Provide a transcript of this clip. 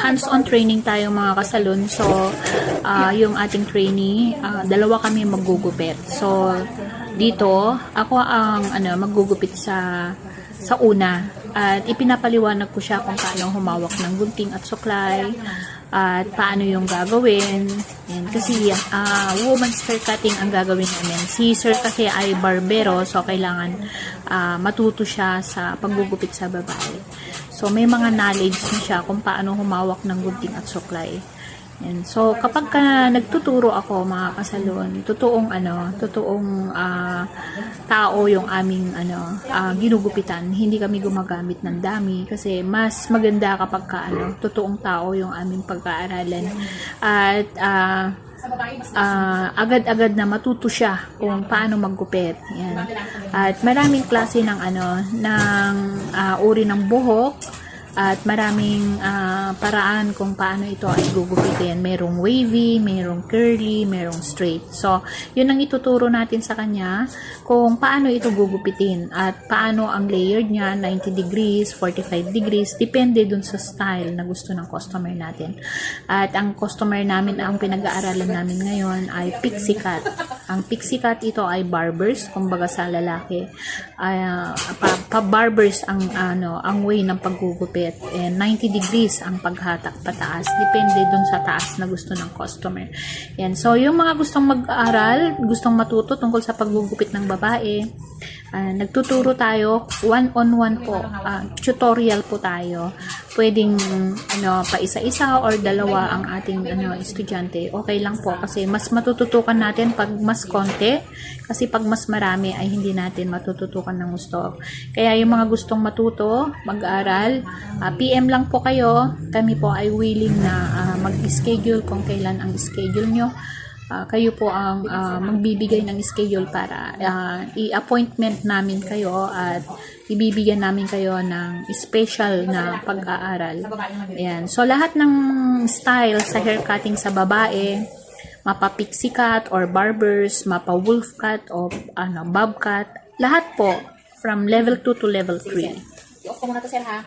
hands-on training tayo mga kasalon. So, yung ating trainee, dalawa kami maggugupit. So, dito, ako ang maggugupit sa una. At ipinapaliwanag ko siya kung paano humawak ng gunting at suklay at paano yung gagawin. Yan. Kasi woman's hair cutting ang gagawin namin. Si sir kasi ay barbero, so kailangan matuto siya sa paggugupit sa babae. So may mga knowledge na siya kung paano humawak ng gunting at suklay. Yan. So kapag nagtuturo ako mga kasalon, totoong tao yung aming ginugupitan. Hindi kami gumagamit ng dami kasi mas maganda kapag totoong tao yung aming pagkaaralan. At agad-agad na matuto siya kung paano maggupit. Yan. At maraming klase ng uri ng buhok. At maraming paraan kung paano ito ay gugupitin. Merong wavy, merong curly, merong straight. So, yun ang ituturo natin sa kanya kung paano ito gugupitin. At paano ang layered niya, 90 degrees, 45 degrees. Depende dun sa style na gusto ng customer natin. At ang customer namin, ang pinag-aaralan namin ngayon ay pixie cut. Ang pixie cut ito ay barbers, kumbaga sa lalaki. Pa-barbers ang way ng paggugupit. And 90 degrees ang paghatak pataas. Depende dun sa taas na gusto ng customer. Yan. So, yung mga gustong mag-aaral, gustong matuto tungkol sa paggugupit ng babae, nagtuturo tayo, one-on-one po. Tutorial po tayo. Pwedeng pa isa-isa or dalawa ang ating estudyante. Okay lang po kasi mas matututukan natin pag mas konti. Kasi pag mas marami ay hindi natin matututukan ng gusto. Kaya yung mga gustong matuto, mag-aaral, PM lang po kayo. Kami po ay willing na mag-schedule kung kailan ang schedule nyo. Kayo po ang magbibigay ng schedule para i-appointment namin kayo at ibibigyan namin kayo ng special na pag-aaral. Ayan. So, lahat ng style sa hair cutting sa babae, mapa-pixie cut or barbers, mapa-wolf cut o bob cut, lahat po from level 2 to level 3. I-off ko muna to, sir, ha?